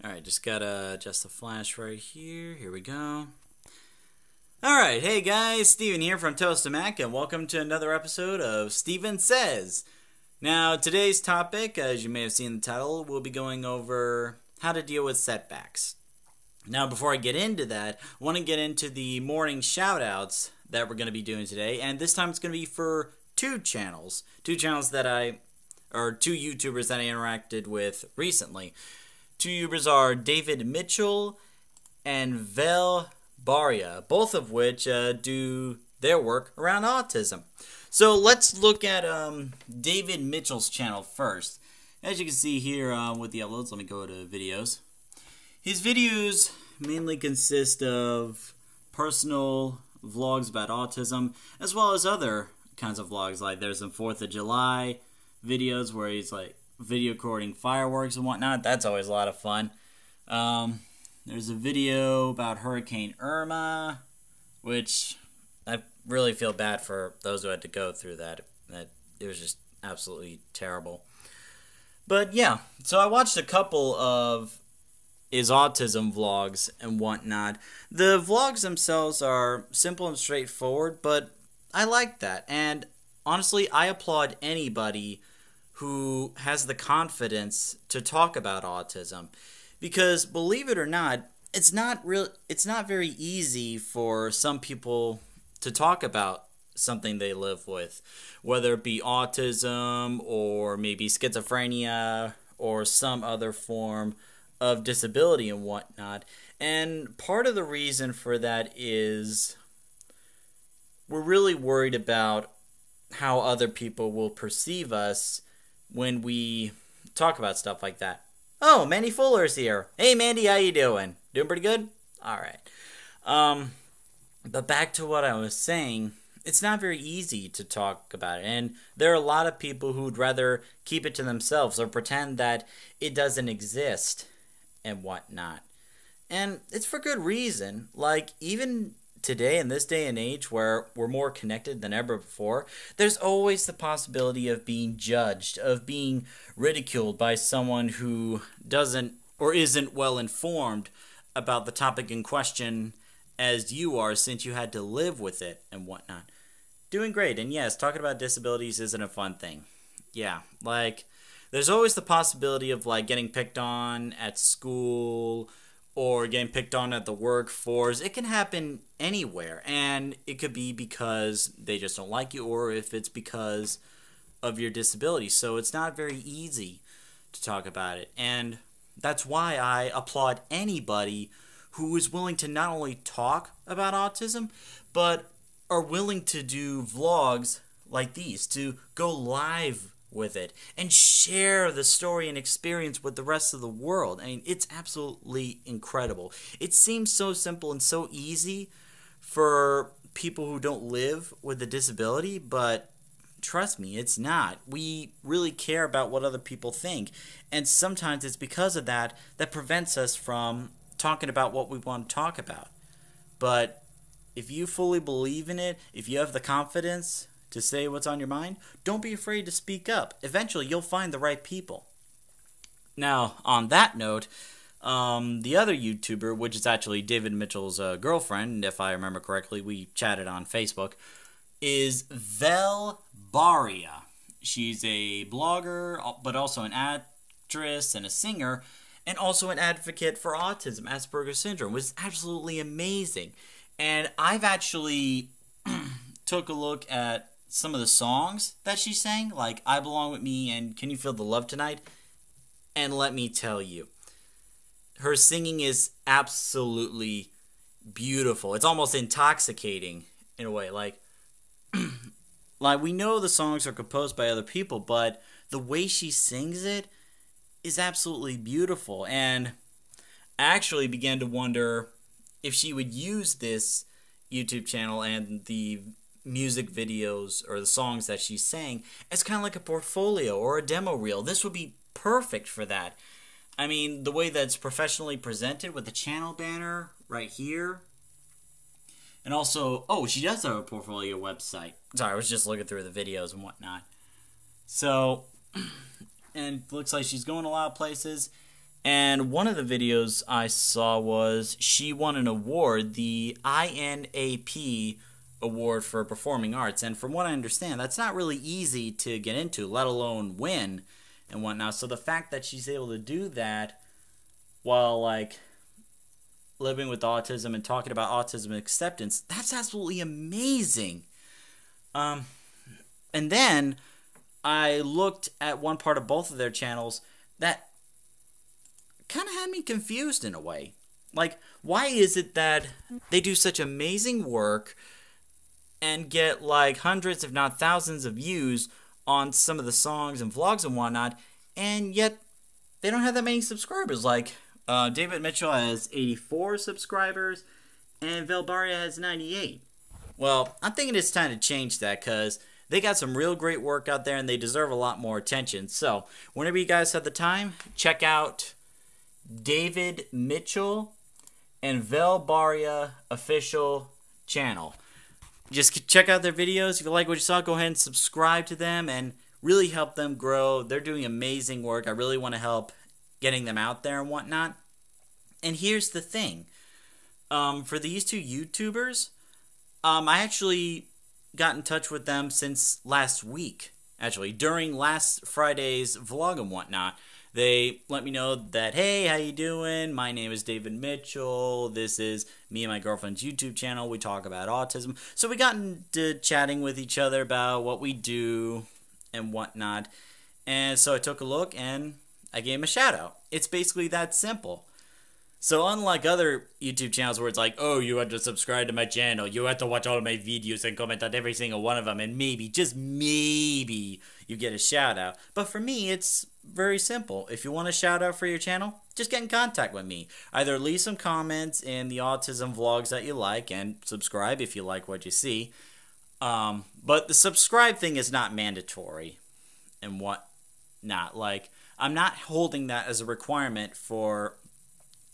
Alright, just gotta adjust the flash right here. Here we go. Alright, hey guys, Steven here from Tostemac, and welcome to another episode of Steven Says. Now, today's topic, as you may have seen in the title, we'll be going over how to deal with setbacks. Now, before I get into that, I want to get into the morning shoutouts that we're going to be doing today, and this time it's going to be for two channels two YouTubers that I interacted with recently. Two YouTubers are David Mitchell and Vel Baria, both of which do their work around autism. So let's look at David Mitchell's channel first. As you can see here with the uploads, let me go to videos. His videos mainly consist of personal vlogs about autism, as well as other kinds of vlogs. Like there's some 4th of July videos where he's like video recording fireworks and whatnot. That's always a lot of fun. There's a video about Hurricane Irma, which I really feel bad for those who had to go through that. It was just absolutely terrible. But yeah, so I watched a couple of his autism vlogs and whatnot. The vlogs themselves are simple and straightforward, but I like that. And honestly, I applaud anybody who has the confidence to talk about autism, because believe it or not, it's not very easy for some people to talk about something they live with, whether it be autism or maybe schizophrenia or some other form of disability and whatnot. And part of the reason for that is we're really worried about how other people will perceive us when we talk about stuff like that. Oh, Mandy Fuller's here. Hey, Mandy, how you doing? Doing pretty good? All right. But back to what I was saying, it's not very easy to talk about it. And there are a lot of people who would rather keep it to themselves or pretend that it doesn't exist and whatnot. And it's for good reason. Like, even today, in this day and age where we're more connected than ever before, there's always the possibility of being judged, of being ridiculed by someone who doesn't or isn't well informed about the topic in question as you are, since you had to live with it and whatnot. Doing great. And yes, talking about disabilities isn't a fun thing. Yeah, like, there's always the possibility of like getting picked on at school or getting picked on at the workforce. It can happen anywhere, and it could be because they just don't like you, or if it's because of your disability. So it's not very easy to talk about it, and that's why I applaud anybody who is willing to not only talk about autism, but are willing to do vlogs like these, to go live with it and share the story and experience with the rest of the world. I mean, it's absolutely incredible. It seems so simple and so easy for people who don't live with a disability, but trust me, it's not. We really care about what other people think, and sometimes it's because of that that prevents us from talking about what we want to talk about. But if you fully believe in it, if you have the confidence to say what's on your mind, don't be afraid to speak up. Eventually, you'll find the right people. Now, on that note, the other YouTuber, which is actually David Mitchell's girlfriend, if I remember correctly, we chatted on Facebook, is Vel Baria. She's a blogger, but also an actress and a singer, and also an advocate for autism, Asperger's syndrome, which is absolutely amazing. And I've actually took a look at some of the songs that she sang, like I Belong With Me and Can You Feel the Love Tonight? And let me tell you, her singing is absolutely beautiful. It's almost intoxicating in a way. Like we know the songs are composed by other people, but the way she sings it is absolutely beautiful. And I actually began to wonder if she would use this YouTube channel and the music videos or the songs that she sang as kind of like a portfolio or a demo reel. This would be perfect for that. I mean, the way that's professionally presented with the channel banner right here. And also, oh, she does have a portfolio website. Sorry, I was just looking through the videos and whatnot. So, and it looks like she's going a lot of places. And one of the videos I saw was she won an award, the INAP award for performing arts. And from what I understand, that's not really easy to get into, let alone win and whatnot. So the fact that she's able to do that while like living with autism and talking about autism acceptance, that's absolutely amazing. And then I looked at one part of both of their channels that kind of had me confused in a way. Like, why is it that they do such amazing work and get like hundreds, if not thousands, of views on some of the songs and vlogs and whatnot, and yet they don't have that many subscribers? Like, David Mitchell has 84 subscribers, and Velbaria has 98. Well, I'm thinking it's time to change that, because they got some real great work out there, and they deserve a lot more attention. So, whenever you guys have the time, check out David Mitchell and Velbaria official channel. Just check out their videos. If you like what you saw, go ahead and subscribe to them and really help them grow. They're doing amazing work. I really want to help getting them out there and whatnot. And here's the thing. For these two YouTubers, I actually got in touch with them since last week. Actually, during last Friday's vlog and whatnot, they let me know that, hey, how you doing? My name is David Mitchell. This is me and my girlfriend's YouTube channel. We talk about autism. So we got into chatting with each other about what we do and whatnot. And so I took a look and I gave him a shout out. It's basically that simple. So unlike other YouTube channels where it's like, oh, you have to subscribe to my channel, you have to watch all of my videos and comment on every single one of them, and maybe, just maybe, you get a shout out. But for me, it's very simple. If you want a shout out for your channel, just get in contact with me. Either leave some comments in the autism vlogs that you like, and subscribe if you like what you see. But the subscribe thing is not mandatory and whatnot. Like, I'm not holding that as a requirement for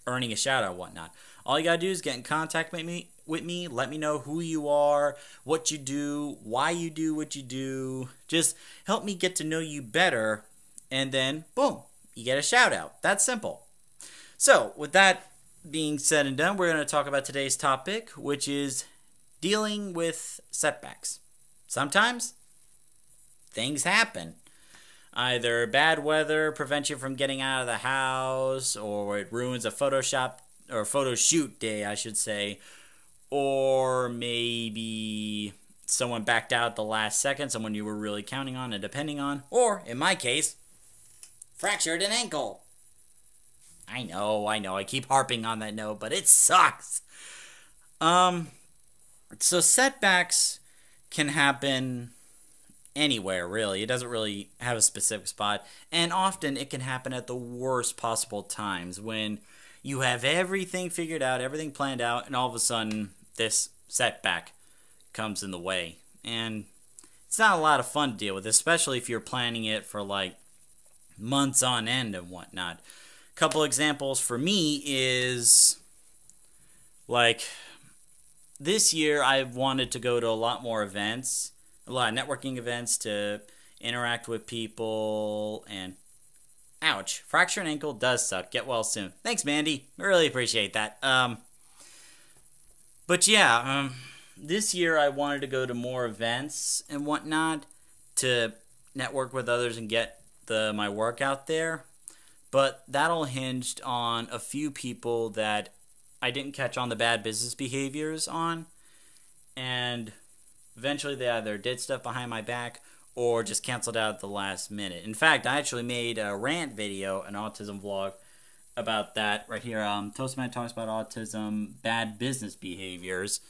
earning a shout out and whatnot. All you gotta do is get in contact with me, let me know who you are, what you do, why you do what you do. Just help me get to know you better, and then boom, you get a shout out. That's simple. So with that being said and done, we're going to talk about today's topic, which is dealing with setbacks. Sometimes things happen. Either bad weather prevents you from getting out of the house, or it ruins a photo shoot day, I should say, or maybe someone backed out at the last second, someone you were really counting on and depending on, or in my case, fractured an ankle. I know, I keep harping on that note, but it sucks. So setbacks can happen anywhere, really. It doesn't really have a specific spot, and often it can happen at the worst possible times when you have everything figured out, everything planned out, and all of a sudden this setback comes in the way. And it's not a lot of fun to deal with, especially if you're planning it for like months on end and whatnot. A couple examples for me is, like, this year I've wanted to go to a lot more events, a lot of networking events to interact with people, and ouch, fracture an ankle does suck. Get well soon. Thanks, Mandy. I really appreciate that. But yeah, this year I wanted to go to more events and whatnot to network with others and get my work out there. But that all hinged on a few people that I didn't catch on the bad business behaviors on, and eventually they either did stuff behind my back or just canceled out at the last minute. In fact, I actually made a rant video, an autism vlog, about that right here. Tostemac talks about autism, bad business behaviors.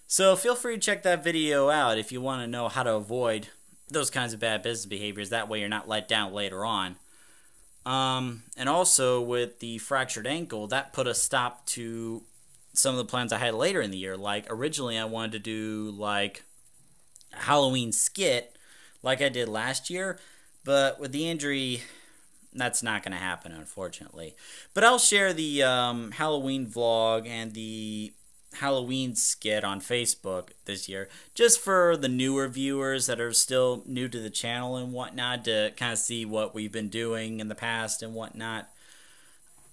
So feel free to check that video out if you want to know how to avoid those kinds of bad business behaviors. That way you're not let down later on. And also with the fractured ankle, that put a stop to some of the plans I had later in the year. Like, originally I wanted to do like a Halloween skit like I did last year, but with the injury, that's not going to happen, unfortunately. But I'll share the Halloween vlog and the Halloween skit on Facebook this year, just for the newer viewers that are still new to the channel and whatnot, to kind of see what we've been doing in the past and whatnot.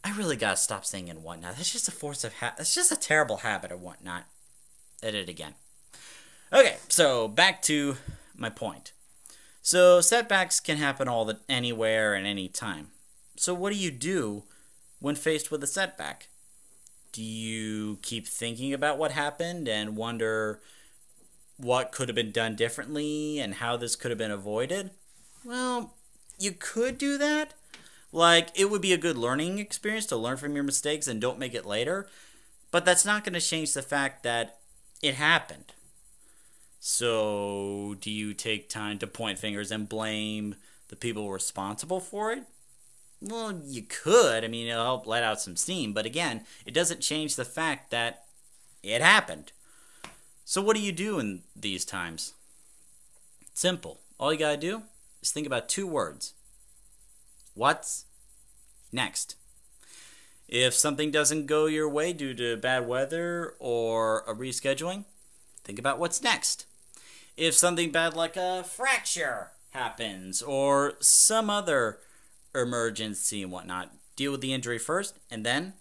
I really gotta stop saying and whatnot. That's just a force of That's just a terrible habit of whatnot. Edit again. Okay, so back to my point. So setbacks can happen anywhere and any time. So what do you do when faced with a setback? Do you keep thinking about what happened and wonder what could have been done differently and how this could have been avoided? Well, you could do that. Like, it would be a good learning experience to learn from your mistakes and don't make it later. But that's not going to change the fact that it happened. So, do you take time to point fingers and blame the people responsible for it? Well, you could. I mean, it'll help let out some steam. But again, it doesn't change the fact that it happened. So what do you do in these times? Simple. All you gotta do is think about 2 words. What's next? If something doesn't go your way due to bad weather or a rescheduling, think about what's next. If something bad like a fracture happens or some other emergency and whatnot, deal with the injury first and then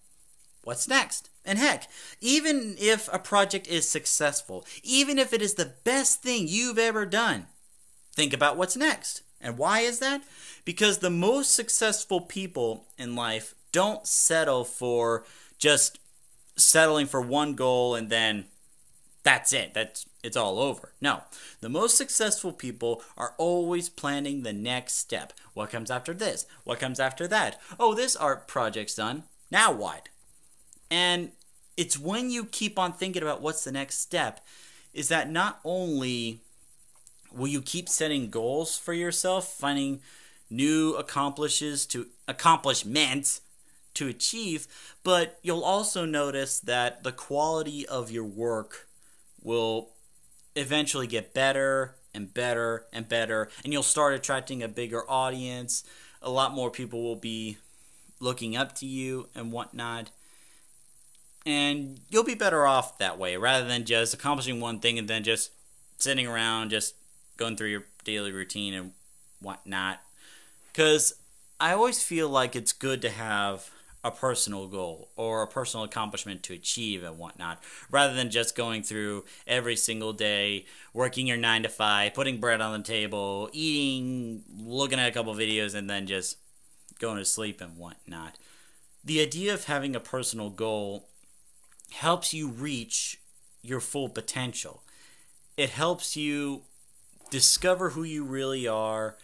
what's next? And heck, even if a project is successful, even if it is the best thing you've ever done, think about what's next. And why is that? Because the most successful people in life don't settle for just settling for one goal and then that's it. It's all over. No. The most successful people are always planning the next step. What comes after this? What comes after that? Oh, this art project's done. Now what? And it's when you keep on thinking about what's the next step is that not only will you keep setting goals for yourself, finding new accomplishments to achieve, but you'll also notice that the quality of your work will eventually get better and better and better, and you'll start attracting a bigger audience. A lot more people will be looking up to you and whatnot. And you'll be better off that way, rather than just accomplishing one thing and then just sitting around, just going through your daily routine and whatnot. Because I always feel like it's good to have a personal goal or a personal accomplishment to achieve and whatnot, rather than just going through every single day, working your 9 to 5, putting bread on the table, eating, looking at a couple videos, and then just going to sleep and whatnot. The idea of having a personal goal helps you reach your full potential. It helps you discover who you really are,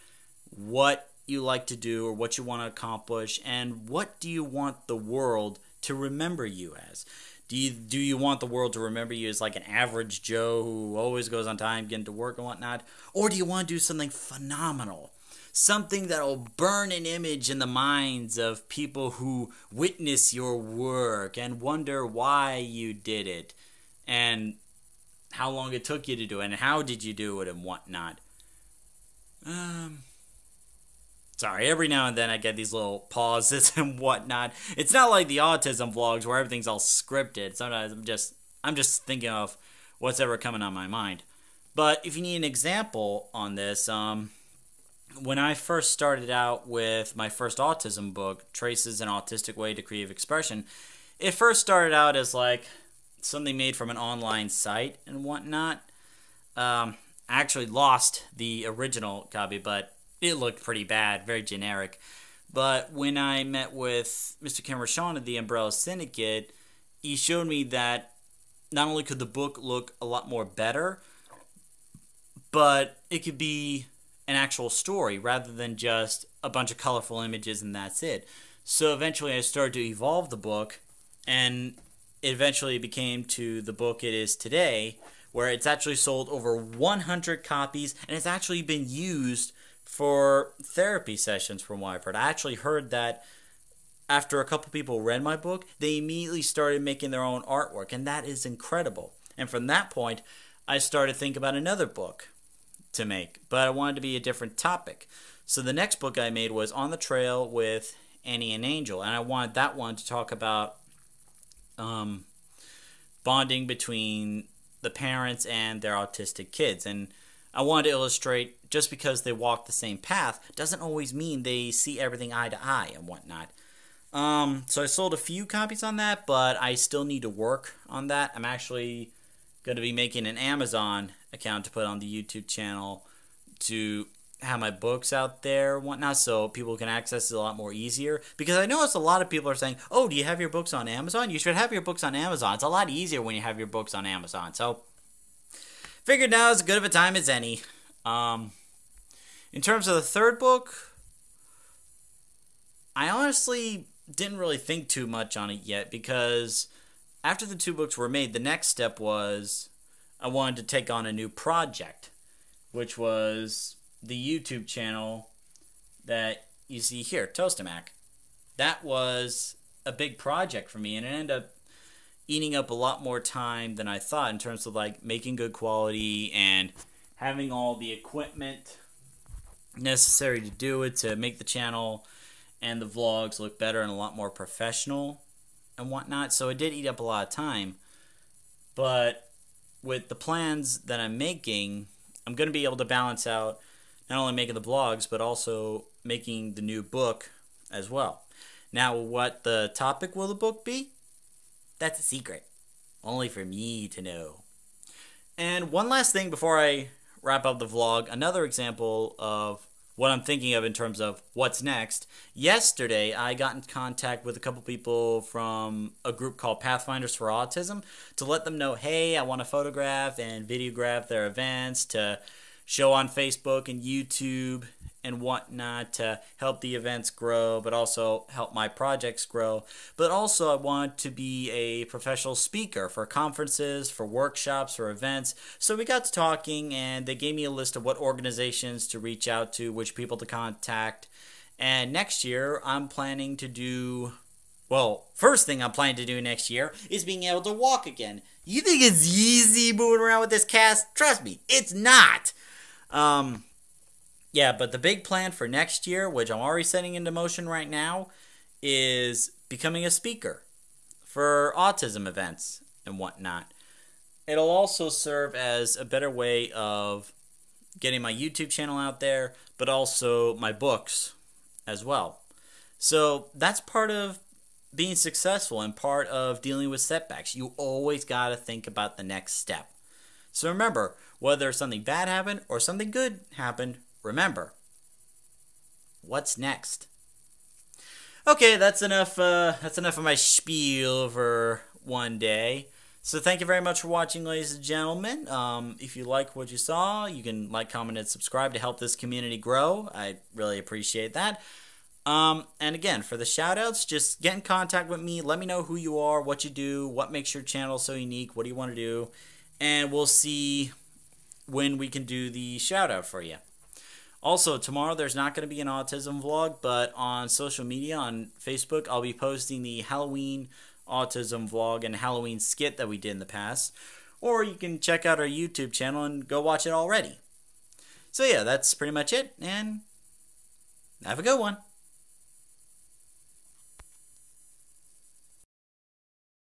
what you like to do or what you want to accomplish, and what do you want the world to remember you as. Do you want the world to remember you as like an average Joe who always goes on time getting to work and whatnot? Or do you want to do something phenomenal? Something that will burn an image in the minds of people who witness your work and wonder why you did it and how long it took you to do it and how did you do it and whatnot. Sorry, every now and then I get these little pauses and whatnot. It's not like the autism vlogs where everything's all scripted. Sometimes I'm just thinking of what's ever coming on my mind. But if you need an example on this, when I first started out with my first autism book, Traces an Autistic Way to Creative Expression, it first started out as like something made from an online site and whatnot. I actually lost the original copy, but it looked pretty bad, very generic. But when I met with Mr. Cameron Shawn of the Umbrella Syndicate, he showed me that not only could the book look a lot more better, but it could be an actual story rather than just a bunch of colorful images and that's it. So eventually I started to evolve the book, and it eventually became to the book it is today, where it's actually sold over 100 copies, and it's actually been used for therapy sessions from what I've heard. I actually heard that after a couple people read my book, they immediately started making their own artwork, and that is incredible. And from that point, I started to think about another book to make, but I wanted to be a different topic. So the next book I made was On the Trail with Annie and Angel, and I wanted that one to talk about bonding between the parents and their autistic kids. And I wanted to illustrate just because they walk the same path doesn't always mean they see everything eye to eye and whatnot. So I sold a few copies on that, but I still need to work on that. I'm actually going to be making an Amazon account to put on the YouTube channel to have my books out there and whatnot, so people can access it a lot more easier. Because I noticed a lot of people are saying, "Oh, do you have your books on Amazon? You should have your books on Amazon. It's a lot easier when you have your books on Amazon." So, figured now is as good of a time as any. In terms of the third book, I honestly didn't really think too much on it yet, because after the two books were made, the next step was I wanted to take on a new project, which was the YouTube channel that you see here, Tostemac. That was a big project for me, and it ended up eating up a lot more time than I thought in terms of like making good quality and having all the equipment necessary to do it, to make the channel and the vlogs look better and a lot more professional and whatnot. So it did eat up a lot of time. But with the plans that I'm making, I'm going to be able to balance out not only making the vlogs, but also making the new book as well. Now, what the topic will the book be? That's a secret. Only for me to know. And one last thing before I wrap up the vlog, another example of what I'm thinking of in terms of what's next. Yesterday, I got in contact with a couple people from a group called Pathfinders for Autism to let them know, hey, I want to photograph and videograph their events to show on Facebook and YouTube and whatnot to help the events grow, but also help my projects grow. But also I want to be a professional speaker for conferences, for workshops, for events. So we got to talking, and they gave me a list of what organizations to reach out to, which people to contact. And next year I'm planning to do, well, first thing I'm planning to do next year is being able to walk again. You think it's easy moving around with this cast? Trust me, it's not. Yeah, but the big plan for next year, which I'm already setting into motion right now, is becoming a speaker for autism events and whatnot. It'll also serve as a better way of getting my YouTube channel out there, but also my books as well. So that's part of being successful and part of dealing with setbacks. You always got to think about the next step. So remember, whether something bad happened or something good happened, remember, what's next? Okay, that's enough of my spiel for one day. So thank you very much for watching, ladies and gentlemen. If you like what you saw, you can like, comment, and subscribe to help this community grow. I really appreciate that. And again, for the shoutouts, just get in contact with me. Let me know who you are, what you do, what makes your channel so unique, what do you want to do, and we'll see when we can do the shoutout for you. Also, tomorrow there's not going to be an autism vlog, but on social media, on Facebook, I'll be posting the Halloween autism vlog and Halloween skit that we did in the past. Or you can check out our YouTube channel and go watch it already. So yeah, that's pretty much it, and have a good one.